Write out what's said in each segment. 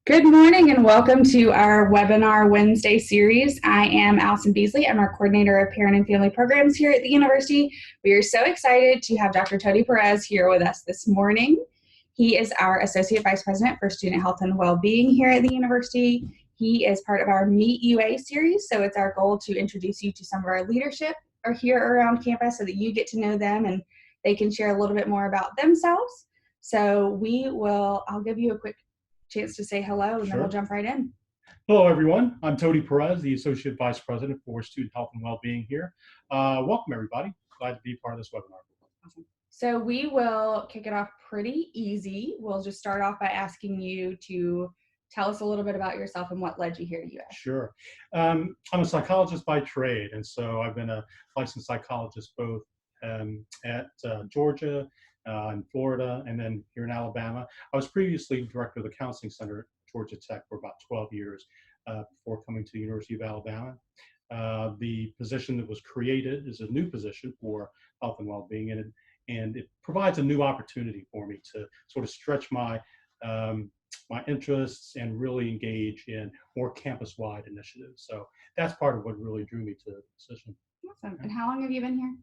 Good morning and welcome to our webinar Wednesday series. I am Allison Beasley. I'm our coordinator of parent and family programs here at the university. We are so excited to have Dr. Tony Perez here with us this morning. He is our Associate Vice President for Student Health and Wellbeing here at the university. He is part of our Meet UA series, so it's our goal to introduce you to some of our leadership or here around campus so that you get to know them and they can share a little bit more about themselves. So I'll give you a quick chance to say hello, and then we'll jump right in. Hello, everyone. I'm Tony Perez, the Associate Vice President for Student Health and Wellbeing here. Welcome, everybody. Glad to be part of this webinar. Awesome. So we will kick it off pretty easy. We'll just start off by asking you to tell us a little bit about yourself and what led you here to UA. Sure. I'm a psychologist by trade, and so I've been a licensed psychologist both at Georgia, in Florida, and then here in Alabama. I was previously director of the counseling center at Georgia Tech for about 12 years before coming to the University of Alabama. The position that was created is a new position for health and well-being, and it provides a new opportunity for me to sort of stretch my my interests and really engage in more campus-wide initiatives. So that's part of what really drew me to the position. Awesome. And how long have you been here?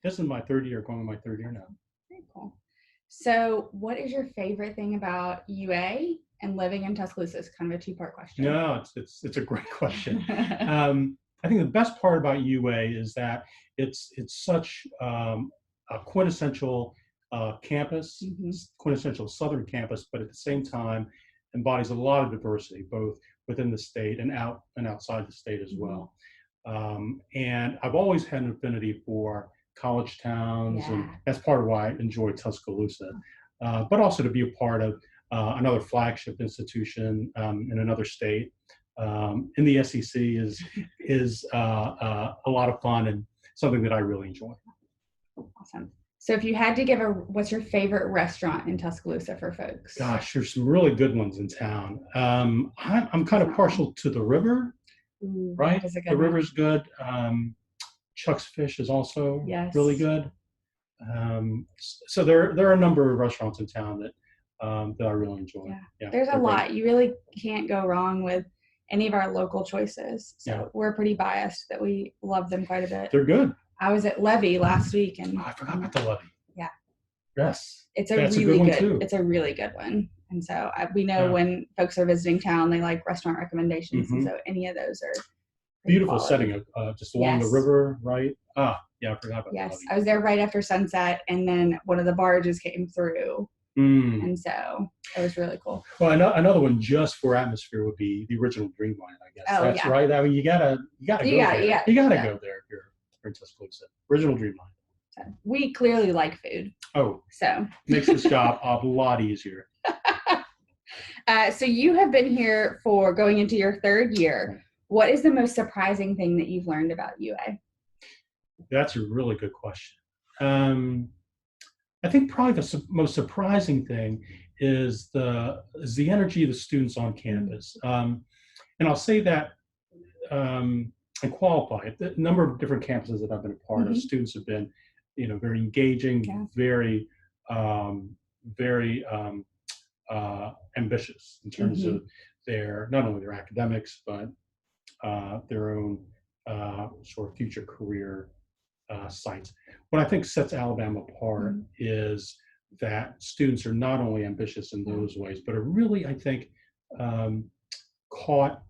This is my third year, going on my third year now. Very cool. So what is your favorite thing about UA and living in Tuscaloosa? It's kind of a two-part question. No, it's a great question. I think the best part about UA is that it's such a quintessential campus, quintessential Southern campus, but at the same time embodies a lot of diversity, both within the state and outside the state as well. And I've always had an affinity for college towns, and that's part of why I enjoy Tuscaloosa, but also to be a part of another flagship institution in another state in the SEC is a lot of fun and something that I really enjoy. Awesome. So if you had to give what's your favorite restaurant in Tuscaloosa for folks? Gosh, there's some really good ones in town. I'm kind of partial to the river, right? The river's good. Chuck's Fish is also really good. So there are a number of restaurants in town that I really enjoy. Yeah, there's a lot. You really can't go wrong with any of our local choices. So we're pretty biased that we love them quite a bit. They're good. I was at Levy last week, and I forgot about the Levy. Yeah. Yes. It's a really good. It's a really good one. And so we know when folks are visiting town, they like restaurant recommendations, and so any of those are. Beautiful setting, just along the river, right? I forgot about that. Yes, I was there right after sunset, and then one of the barges came through, and so it was really cool. Well, another one just for atmosphere would be the original Dreamline, I guess. That's right. I mean, you gotta go there. You gotta go there if you're in Tuscaloosa. Original Dreamline. So we clearly like food. Oh, so makes this job a lot easier. So you have been here for going into your third year. What is the most surprising thing that you've learned about UA? That's a really good question. I think probably the most surprising thing is the energy of the students on campus. And I'll say that and qualify it. The number of different campuses that I've been a part of, students have been, very engaging, very ambitious in terms of not only their academics, but their own sort of future career sites. What I think sets Alabama apart is that students are not only ambitious in those ways, but are really, I think, caught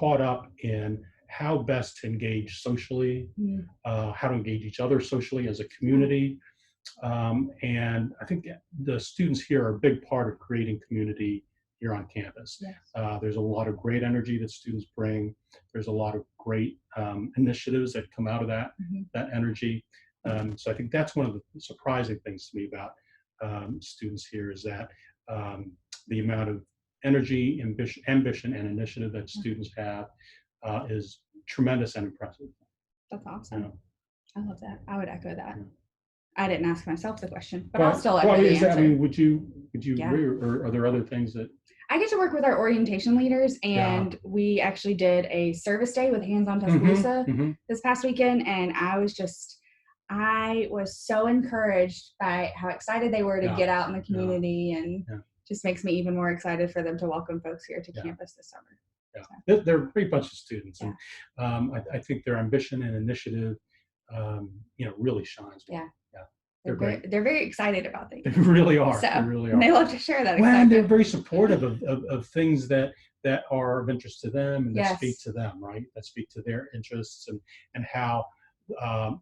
up in how best to engage socially, how to engage each other socially as a community. And I think the students here are a big part of creating community here on campus. There's a lot of great energy that students bring. There's a lot of great initiatives that come out of that energy. So I think that's one of the surprising things to me about students here is that the amount of energy, ambition, and initiative that students have is tremendous and impressive. That's awesome. I love that. I would echo that. I didn't ask myself the question, but I'll still echo the answer. I mean, would you agree, or are there other things that? I get to work with our orientation leaders, and we actually did a service day with Hands on Tuscaloosa this past weekend, and I was so encouraged by how excited they were to get out in the community and just makes me even more excited for them to welcome folks here to campus this summer. Yeah, So. they're a great bunch of students, and I think their ambition and initiative, really shines. Yeah, yeah, they're great. They're very excited about things. They really are. So, they really are. And they love to share that. Well, excitement. and they're very supportive of things that are of interest to them and that speak to them, right? That speak to their interests and how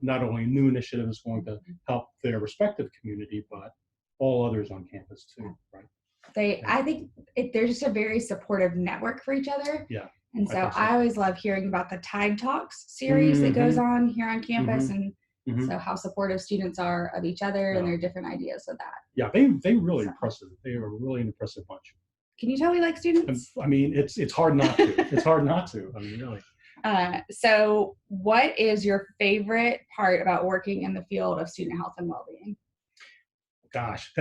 not only a new initiative is going to help their respective community, but all others on campus too, right? I think they're just a very supportive network for each other. Yeah. And so I always love hearing about the Tide Talks series that goes on here on campus, and so how supportive students are of each other and their different ideas of that. Yeah, they really impressive. They are really an impressive bunch. Can you tell we like students? I mean, it's hard not to. It's hard not to. I mean, really. So what is your favorite part about working in the field of student health and well-being? Gosh,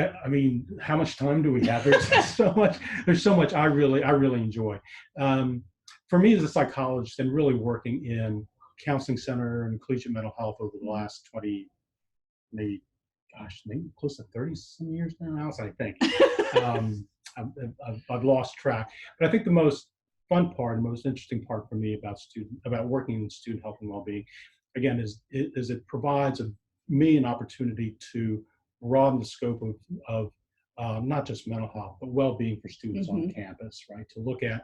how much time do we have? There's so much I really enjoy. For me as a psychologist and really working in counseling center and collegiate mental health over the last 20, maybe close to 30 some years now, I think. I've lost track. But I think the most fun part and most interesting part for me about working in student health and well-being, again, is it provides me an opportunity to broaden the scope of not just mental health, but well-being for students on campus, right? To look at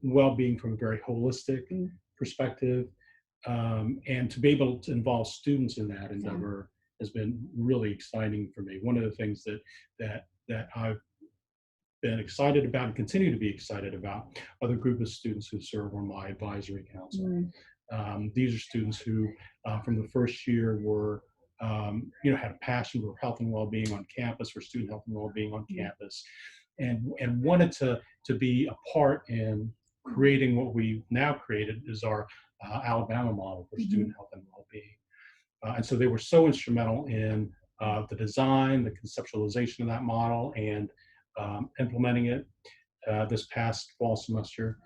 well-being from a very holistic perspective, and to be able to involve students in that endeavor has been really exciting for me. One of the things that I've been excited about and continue to be excited about are the group of students who serve on my advisory council. These are students who, from the first year, were had a passion for health and well-being on campus, for student health and well-being on campus, and wanted to be a part in creating what we now created is our Alabama model for student health and well-being. And so they were so instrumental in the design, the conceptualization of that model, and implementing it this past fall semester.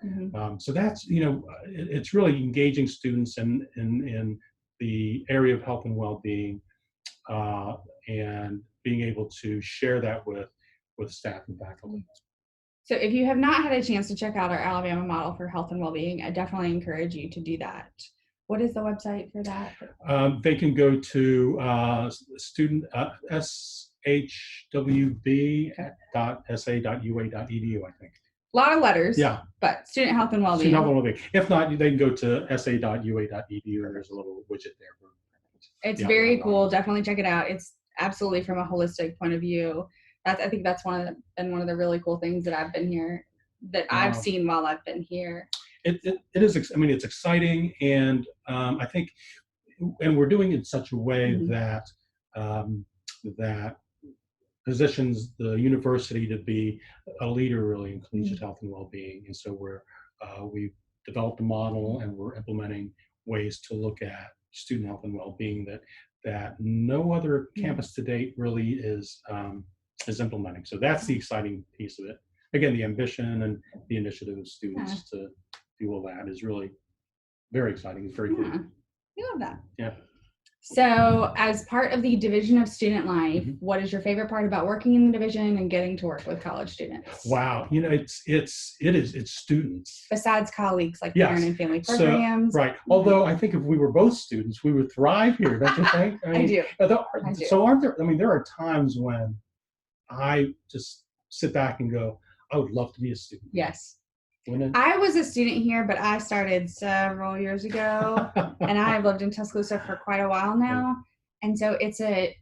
So that's, it's really engaging students in the area of health and well-being, and being able to share that with staff and faculty. So if you have not had a chance to check out our Alabama model for health and well-being, I definitely encourage you to do that. What is the website for that? They can go to student shwb.sa.ua.edu, I think. A lot of letters. Yeah. But student health and well-being. Student health and well-being. If not, they can go to sa.ua.edu, and there's a little widget there. It's very cool. Definitely check it out. It's absolutely from a holistic point of view. I think that's one of the really cool things that I've been here, that I've seen while I've been here. It is. I mean, it's exciting, and I think, and we're doing it in such a way that that positions the university to be a leader really in collegiate health and well-being. And so we've developed a model, and we're implementing ways to look at student health and well-being that no other campus to date really is implementing. So that's the exciting piece of it. Again, the ambition and the initiative of students to do all that is really very exciting. It's very cool. We love that. Yeah. So as part of the Division of Student Life, what is your favorite part about working in the division and getting to work with college students? Wow. It's students. Besides colleagues like parent and family programs. So, right. Although I think if we were both students, we would thrive here, don't you think? I do. So aren't there, there are times when I just sit back and go, I would love to be a student. Yes. I was a student here, but I started several years ago, and I've lived in Tuscaloosa for quite a while now. And so the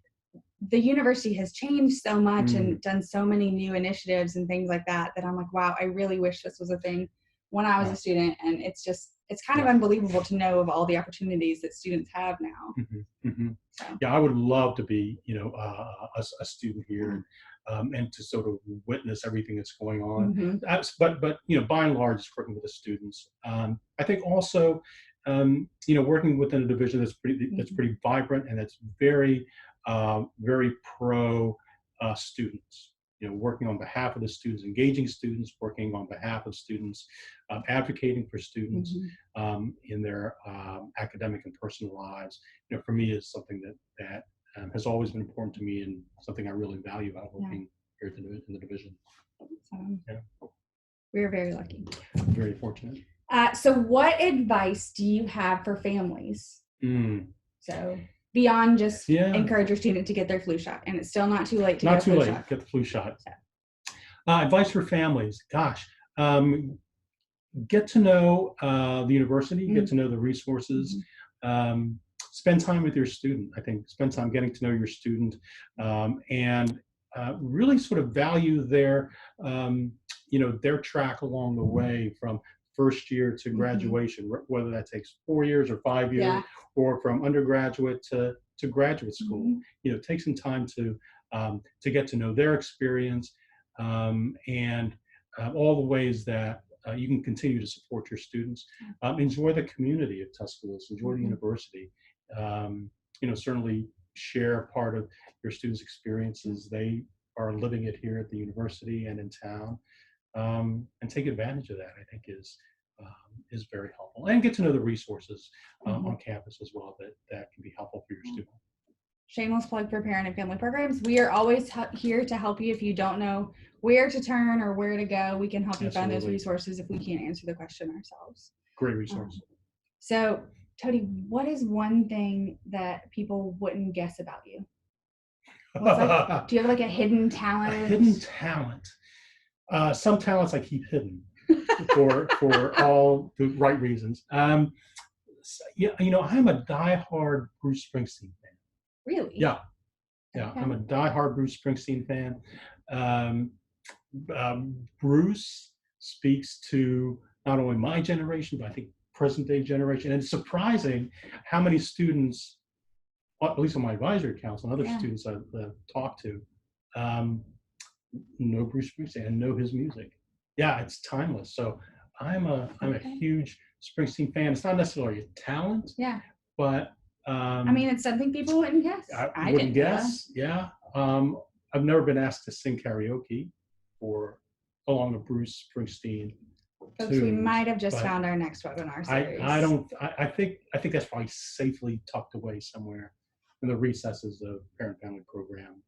university has changed so much and done so many new initiatives and things like that I'm like, wow, I really wish this was a thing when I was a student. And it's kind of unbelievable to know of all the opportunities that students have now. So. Yeah, I would love to be, a student here. And to sort of witness everything that's going on. But by and large, it's working with the students. I think also, working within a division that's pretty vibrant, and that's very, very pro students. Working on behalf of the students, engaging students, working on behalf of students, advocating for students in their academic and personal lives. For me, is something that has always been important to me, and something I really value about working here in the division. Yeah. We're very lucky. I'm very fortunate. So what advice do you have for families? So beyond just encourage your student to get their flu shot, and it's still not too late to get a flu shot. Get the flu shot. Advice for families. Gosh, get to know the university, get to know the resources, spend time with your student. I think spend time getting to know your student, and really sort of value their, their track along the way from first year to graduation, whether that takes 4 years or 5 years, or from undergraduate to graduate school. Take some time to get to know their experience, and all the ways that you can continue to support your students. Enjoy the community of Tuscaloosa, enjoy the university. Certainly share part of your students' experiences. They are living it here at the university and in town, and take advantage of that. I think is very helpful, and get to know the resources on campus as well that can be helpful for your student. Shameless plug for parent and family programs. We are always here to help you. If you don't know where to turn or where to go, we can help you find those resources if we can't answer the question ourselves. Great resource. So, Tody, what is one thing that people wouldn't guess about you? Do you have like a hidden talent? A hidden talent. Some talents I keep hidden for all the right reasons. I'm a diehard Bruce Springsteen fan. Really? Yeah. Okay. I'm a diehard Bruce Springsteen fan. Bruce speaks to not only my generation, but I think present day generation. And it's surprising how many students, at least on my advisory council and other students I've talked to, know Bruce Springsteen and know his music. Yeah, it's timeless. So I'm a huge Springsteen fan. It's not necessarily a talent. Yeah. But it's something people wouldn't guess. I wouldn't guess. Yeah. I've never been asked to sing karaoke along a Bruce Springsteen. Folks, we might have just found our next webinar series. I think that's probably safely tucked away somewhere in the recesses of Parent Family Program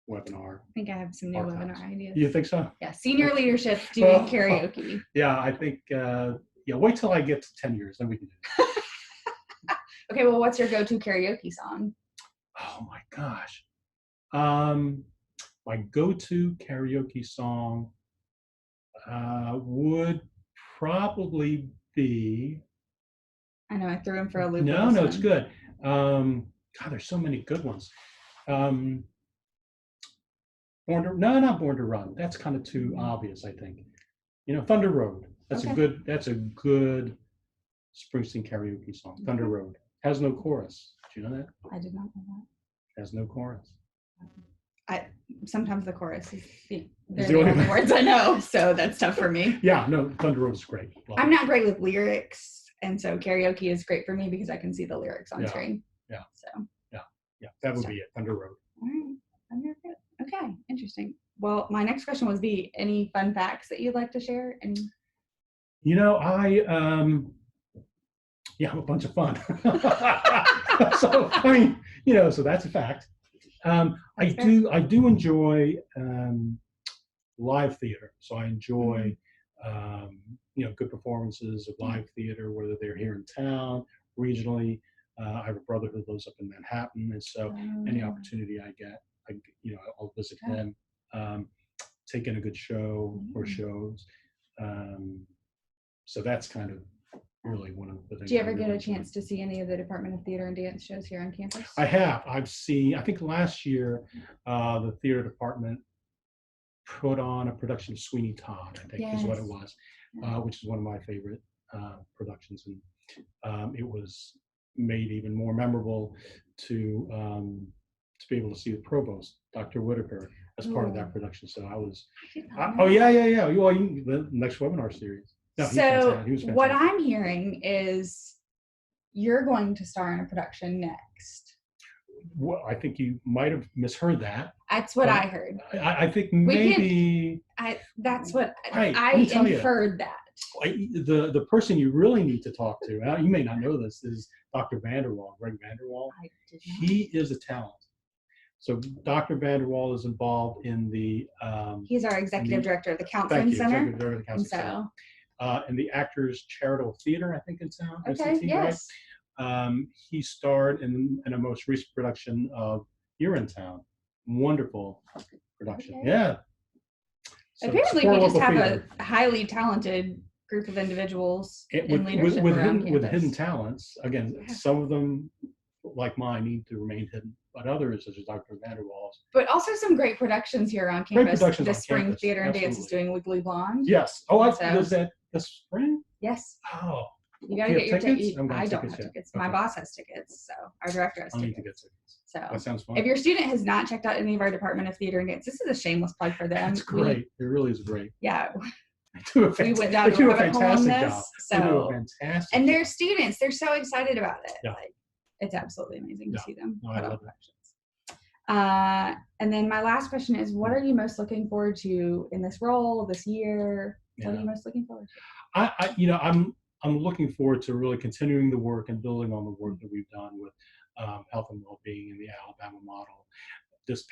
webinar. I think I have some new webinar ideas. You think so? Yeah, senior leadership doing karaoke. Yeah, I think, wait till I get to 10 years, then we can do it. Okay, well, what's your go-to karaoke song? Oh my gosh. My go-to karaoke song would probably be... I know, I threw him for a loop. No, it's good. God, there's so many good ones. Not Born to Run. That's kind of too obvious, I think. Thunder Road. That's a good Springsteen karaoke song. Thunder Road. Has no chorus. Did you know that? I did not know that. Has no chorus. Sometimes the chorus is the only words I know, so that's tough for me. Yeah, no, Thunder Road is great. I'm not great with lyrics, and so karaoke is great for me because I can see the lyrics on screen. Yeah. So. Yeah, that would be it. Thunder Road. All right. Thunder Road. Okay, interesting. Well, my next question would be: any fun facts that you'd like to share? I'm a bunch of fun. So so that's a fact. I do enjoy live theater. So I enjoy good performances of live theater, whether they're here in town, regionally. I have a brother who lives up in Manhattan, and so any opportunity I get, I'll visit him, take in a good show or shows. So that's kind of really one of the things. Do you ever get a chance to see any of the Department of Theater and Dance shows here on campus? I have. I've seen, I think last year, the theater department put on a production of Sweeney Todd, I think is what it was, which is one of my favorite productions. And it was made even more memorable to be able to see the provost, Dr. Whitaker, as part of that production. So I was, Well, the next webinar series. No, so what I'm hearing is you're going to star in a production next. Well, I think you might have misheard that. That's what I heard. I think maybe. That's what I inferred that. The person you really need to talk to, you may not know this, is Dr. Vanderwall, Greg Vanderwall. He is a talent. So Dr. Vanderwall is involved in the he's our executive director of the thank Counseling you, Center. executive director of the Counseling Center. So, In the Actors Charitable Theater, I think in town. okay, yes. Right? He starred in a most recent production of You're in Town. Wonderful production. Okay. Yeah. So apparently, we just have a highly talented group of individuals in leadership around campus. With hidden talents. Again, some of them, like mine, need to remain hidden, but others, such as Dr. Vanderwall's. But also some great productions here on campus. The Spring Theater and Dance is doing Legally Blonde. Yes. Oh, is that the spring? Yes. Oh. You gotta get your tickets. I don't have yet. tickets. Okay. My boss has tickets, so our director has tickets. Need to get tickets. So that sounds fun. If your student has not checked out any of our Department of Theater and Dance, this is a shameless plug for them. It's great. It really is great. Yeah. We went down to a fantastic job. So, they do a fantastic and job. their students, they're so excited about it. Yeah. Like, it's absolutely amazing to see them. No, I love it. And then my last question is, what are you most looking forward to in this role this year? What are you most looking forward to? I'm looking forward to really continuing the work and building on the work that we've done with health and well-being in the Alabama model. This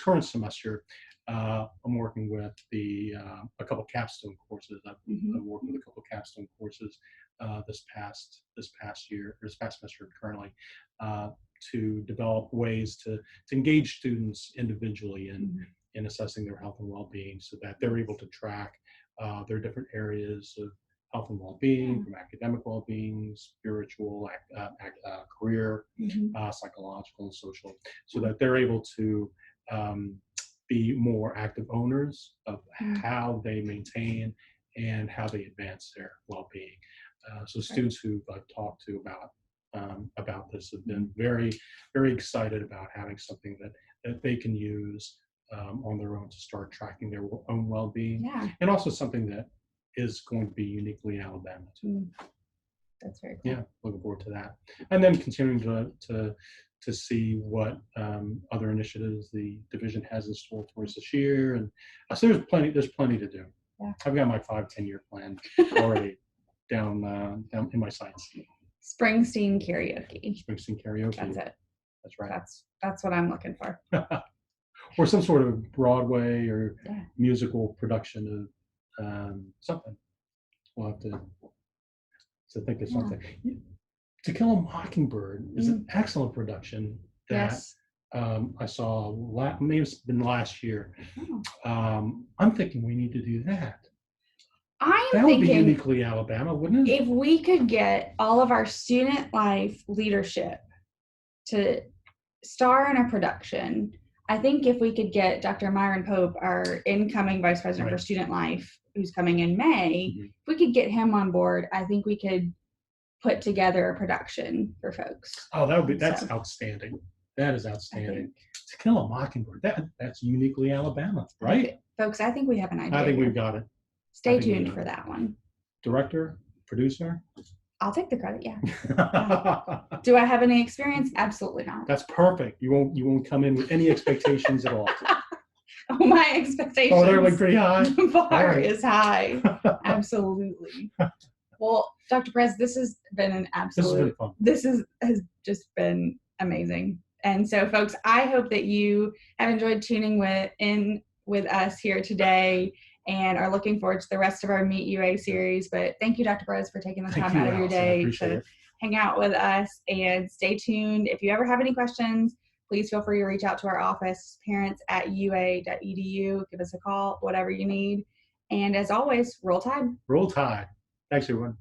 current semester, I'm working with a couple capstone courses. I've worked with a couple capstone courses this past semester currently to develop ways to engage students individually in assessing their health and well-being, so that they're able to track their different areas of health and well-being, from academic well-being, spiritual, career, psychological, and social, so that they're able to be more active owners of how they maintain and how they advance their well-being. So students who I've talked to about this have been very, very excited about having something that they can use on their own to start tracking their own well-being, and also something that is going to be uniquely Alabama too. That's very cool. Yeah, looking forward to that, and then continuing to see what other initiatives the division has in store for us this year, and so there's plenty to do. Yeah. I've got my 5-10-year plan already down in my sights. Springsteen karaoke. That's it. That's right. That's what I'm looking for. Or some sort of Broadway or musical production of something. We'll have to think of something. To Kill a Mockingbird is an excellent production that I saw. Maybe it's been last year. I'm thinking we need to do that. That would be uniquely Alabama, wouldn't it? If we could get all of our student life leadership to star in a production, I think if we could get Dr. Myron Pope, our incoming Vice President for Student Life, who's coming in May, if we could get him on board, I think we could put together a production for folks. Oh, that's outstanding. That is outstanding. To Kill a Mockingbird, that's uniquely Alabama, right? Folks, I think we have an idea. I think we've got it. Stay tuned for that one. Director, producer? I'll take the credit, yeah. Do I have any experience? Absolutely not. That's perfect. You won't come in with any expectations at all. Oh, my expectations. Oh, they're like pretty high. The bar is high. Absolutely. Well, Dr. Perez, this has been an absolute. This has just been amazing. And so, folks, I hope that you have enjoyed tuning in with us here today and are looking forward to the rest of our Meet UA series. But thank you, Dr. Perez, for taking the time out of your day to hang out with us, and stay tuned. If you ever have any questions, please feel free to reach out to our office, parents@ua.edu. Give us a call, whatever you need. And as always, roll tide. Roll tide. Thanks, everyone.